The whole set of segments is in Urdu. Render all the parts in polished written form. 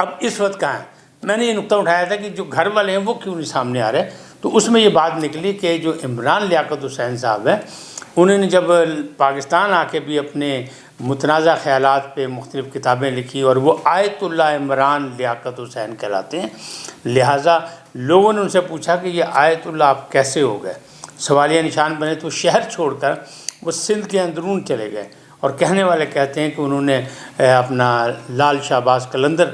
اب اس وقت کہاں ہے؟ میں نے یہ نقطہ اٹھایا تھا کہ جو گھر والے ہیں وہ کیوں نہیں سامنے آ رہے، تو اس میں یہ بات نکلی کہ جو عمران لیاقت حسین صاحب ہیں، انہوں نے جب پاکستان آ کے بھی اپنے متنازع خیالات پہ مختلف کتابیں لکھی، اور وہ آیت اللہ عمران لیاقت حسین کہلاتے ہیں، لہٰذا لوگوں نے ان سے پوچھا کہ یہ آیت اللہ آپ کیسے ہو گئے، سوالیہ نشان بنے، تو شہر چھوڑ کر وہ سندھ کے اندرون چلے گئے، اور کہنے والے کہتے ہیں کہ انہوں نے اپنا لال شہباز قلندر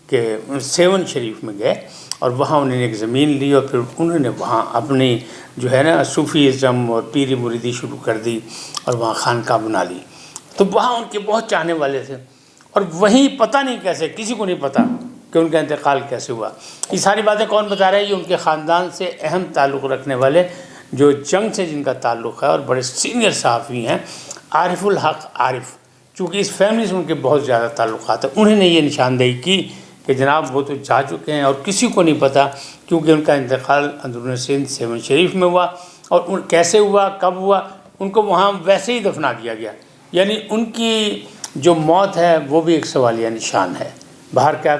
کے 7 شریف میں گئے، اور وہاں انہوں نے ایک زمین لی، اور پھر انہوں نے وہاں اپنی جو ہے نا صوفی ازم اور پیری مریدی شروع کر دی، اور وہاں خانقاہ بنا لی۔ تو وہاں ان کے بہت چاہنے والے تھے، اور وہیں پتہ نہیں کیسے، کسی کو نہیں پتہ کہ ان کا انتقال کیسے ہوا۔ یہ ساری باتیں کون بتا رہے ہیں؟ یہ ان کے خاندان سے اہم تعلق رکھنے والے، جو جنگ سے جن کا تعلق ہے، اور بڑے سینئر صحافی ہیں، عارف الحق عارف، چونکہ اس فیملی سے ان کے بہت زیادہ تعلقات ہیں، انہوں نے یہ نشاندہی کی کہ جناب وہ تو جا چکے ہیں اور کسی کو نہیں پتہ، کیونکہ ان کا انتقال اندرون سندھ 7 شریف میں ہوا، اور کیسے ہوا، کب ہوا، ان کو وہاں ویسے ہی دفنا دیا گیا، یعنی ان کی جو موت ہے وہ بھی ایک سوالیہ نشان ہے۔ باہر کیا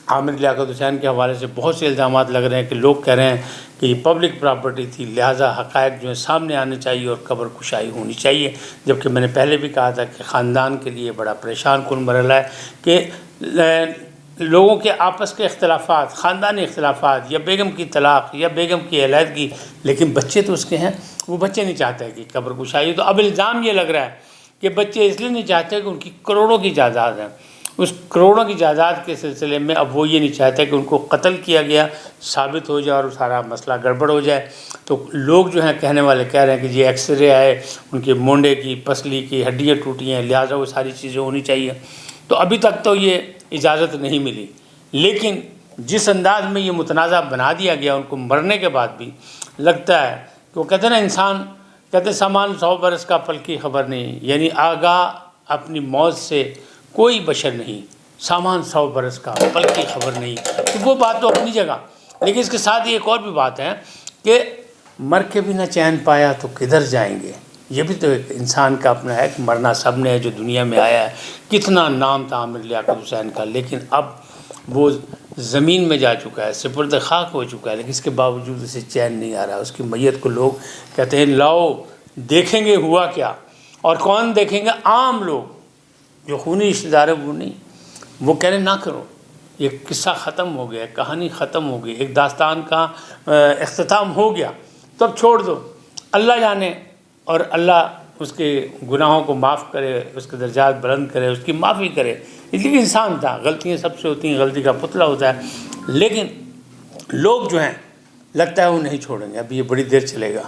عامر لیاقت حسین کے حوالے سے بہت سے الزامات لگ رہے ہیں کہ لوگ کہہ رہے ہیں کہ یہ پبلک پراپرٹی تھی، لہٰذا حقائق جو ہے سامنے آنے چاہیے اور قبر کشائی ہونی چاہیے، جبکہ میں نے پہلے بھی کہا تھا کہ خاندان کے لیے بڑا پریشان کن مرحلہ ہے کہ لوگوں کے آپس کے اختلافات، خاندانی اختلافات، یا بیگم کی طلاق یا بیگم کی علیحدگی، لیکن بچے تو اس کے ہیں، وہ بچے نہیں چاہتے کہ قبر کشائی۔ تو اب الزام یہ لگ رہا ہے کہ بچے اس لیے نہیں چاہتے کہ ان کی کروڑوں کی جائیداد ہے، اس کروڑوں کی جائیداد کے سلسلے میں اب وہ یہ نہیں چاہتے کہ ان کو قتل کیا گیا ثابت ہو جائے اور سارا مسئلہ گڑبڑ ہو جائے۔ تو لوگ جو ہیں کہنے والے کہہ رہے ہیں کہ جی ایکس رے آئے، ان کے مونڈے کی، پسلی کی ہڈیاں ٹوٹی ہیں، لہٰذا وہ ساری چیزیں ہونی چاہیے۔ تو ابھی تک تو یہ اجازت نہیں ملی، لیکن جس انداز میں یہ متنازع بنا دیا گیا ان کو مرنے کے بعد بھی، لگتا ہے کہ وہ کہتے ہیں نا، انسان کہتے ہیں سامان 100 برس کا پل کی خبر نہیں، یعنی آگاہ اپنی موت سے کوئی بشر نہیں، سامان 100 برس کا پل کی خبر نہیں۔ تو وہ بات تو اپنی جگہ، لیکن اس کے ساتھ ایک اور بھی بات ہے کہ مر کے بھی نہ چین پایا تو کدھر جائیں گے، یہ بھی تو ایک انسان کا اپنا ہے کہ مرنا سب نے ہے جو دنیا میں آیا ہے۔ کتنا نام تھا عامر لیاقت حسین کا، لیکن اب وہ زمین میں جا چکا ہے، سپرد خاک ہو چکا ہے، لیکن اس کے باوجود اسے چین نہیں آ رہا۔ اس کی میت کو لوگ کہتے ہیں لاؤ دیکھیں گے ہوا کیا، اور کون دیکھیں گے؟ عام لوگ جو خونی رشتہ دار ہے وہ نہیں۔ وہ کہہ رہے نہ کرو، یہ قصہ ختم ہو گیا، کہانی ختم ہو گئی، ایک داستان کا اختتام ہو گیا، تو اب چھوڑ دو، اللہ جانے، اور اللہ اس کے گناہوں کو معاف کرے، اس کے درجات بلند کرے، اس کی معافی کرے۔ اس لیے انسان تھا، غلطیاں سب سے ہوتی ہیں، غلطی کا پتلا ہوتا ہے، لیکن لوگ جو ہیں لگتا ہے وہ نہیں چھوڑیں گے، اب یہ بڑی دیر چلے گا،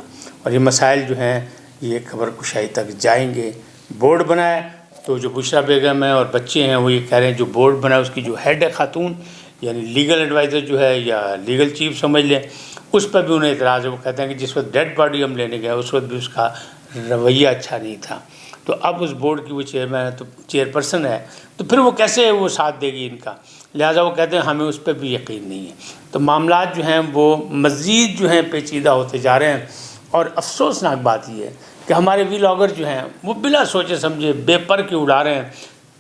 اور یہ مسائل جو ہیں یہ قبر کشائی تک جائیں گے۔ بورڈ بنائے تو جو بشرا بیگم ہے اور بچے ہیں وہ یہ کہہ رہے ہیں جو بورڈ بنا ہے اس کی جو ہیڈ ہے خاتون، یعنی لیگل ایڈوائزر جو ہے یا لیگل چیف سمجھ لیں، اس پر بھی انہیں اعتراض ہے۔ وہ کہتے ہیں کہ جس وقت ڈیڈ باڈی ہم لینے گئے اس وقت بھی اس کا رویہ اچھا نہیں تھا، تو اب اس بورڈ کی وہ چیئرمین ہے، تو چیئر پرسن ہے، تو پھر وہ کیسے وہ ساتھ دے گی ان کا؟ لہٰذا وہ کہتے ہیں ہمیں اس پہ بھی یقین نہیں ہے۔ تو معاملات جو ہیں وہ مزید جو ہیں پیچیدہ ہوتے جا رہے ہیں، اور افسوسناک بات یہ ہے کہ ہمارے ویلاگر جو ہیں وہ بلا سوچے سمجھے بے پر کے اڑا رہے ہیں۔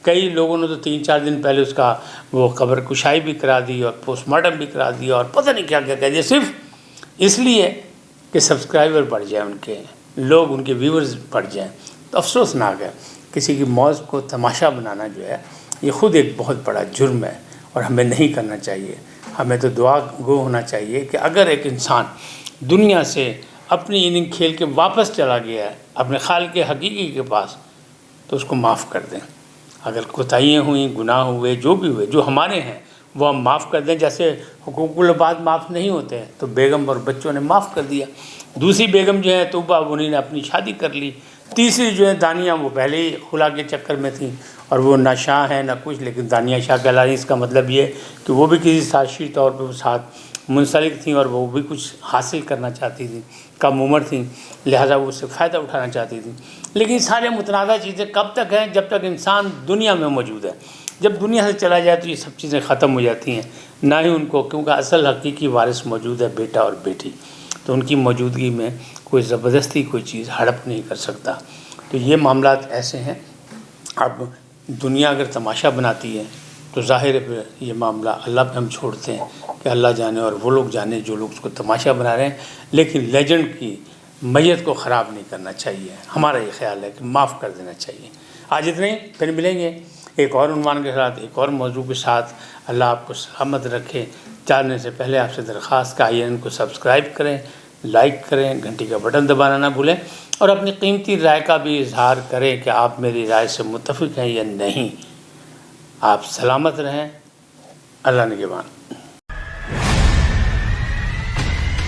کئی لوگوں نے تو 3-4 دن پہلے اس کا وہ قبر کشائی بھی کرا دی اور پوسٹ مارٹم بھی کرا دیا، اور پتہ نہیں کیا کیا کہہ دیا، صرف اس لیے کہ سبسکرائبر بڑھ جائیں، ان کے لوگ، ان کے ویورز بڑھ جائیں۔ تو افسوسناک ہے، کسی کی موت کو تماشا بنانا جو ہے یہ خود ایک بہت بڑا جرم ہے، اور ہمیں نہیں کرنا چاہیے۔ ہمیں تو دعا گو ہونا چاہیے کہ اگر ایک انسان دنیا سے اپنی اننگ کھیل کے واپس چلا گیا ہے اپنے خالق حقیقی کے پاس، تو اس کو معاف کر دیں۔ اگر کوتاہیاں ہوئیں، گناہ ہوئے، جو بھی ہوئے، جو ہمارے ہیں وہ ہم معاف کر دیں۔ جیسے حقوق العباد معاف نہیں ہوتے ہیں، تو بیگم اور بچوں نے معاف کر دیا۔ دوسری بیگم جو ہے توبہ، انہیں نے اپنی شادی کر لی۔ تیسری جو ہے دانیہ، وہ پہلے ہی خلا کے چکر میں تھیں، اور وہ نہ شاہ ہیں نہ کچھ، لیکن دانیہ شاہ کہلا رہی۔ اس کا مطلب یہ کہ وہ بھی کسی سازشی طور پہ وہ ساتھ منسلک تھیں، اور وہ بھی کچھ حاصل کرنا چاہتی تھیں، کم عمر تھیں، لہٰذا وہ اس سے فائدہ اٹھانا چاہتی تھیں۔ لیکن سارے متنازع چیزیں کب تک ہیں؟ جب تک انسان دنیا میں موجود ہے۔ جب دنیا سے چلا جائے تو یہ سب چیزیں ختم ہو جاتی ہیں، نہ ہی ان کو، کیونکہ اصل حقیقی وارث موجود ہے، بیٹا اور بیٹی، تو ان کی موجودگی میں کوئی زبردستی کوئی چیز ہڑپ نہیں کر سکتا۔ تو یہ معاملات ایسے ہیں۔ اب دنیا اگر تماشا بناتی ہے تو ظاہر ہے پھر یہ معاملہ اللہ پہ ہم چھوڑتے ہیں کہ اللہ جانے اور وہ لوگ جانے جو لوگ اس کو تماشا بنا رہے ہیں، لیکن لیجنڈ کی میت کو خراب نہیں کرنا چاہیے، ہمارا یہ خیال ہے کہ معاف کر دینا چاہیے۔ آج اتنے ہی، پھر ملیں گے ایک اور عنوان کے ساتھ، ایک اور موضوع کے ساتھ۔ اللہ آپ کو سلامت رکھے۔ جانے سے پہلے آپ سے درخواست کا IAN کو سبسکرائب کریں، لائک کریں، گھنٹی کا بٹن دبانا نہ بھولیں، اور اپنی قیمتی رائے کا بھی اظہار کریں کہ آپ میری رائے سے متفق ہیں یا نہیں۔ آپ سلامت رہیں۔ اللہ نگہبان۔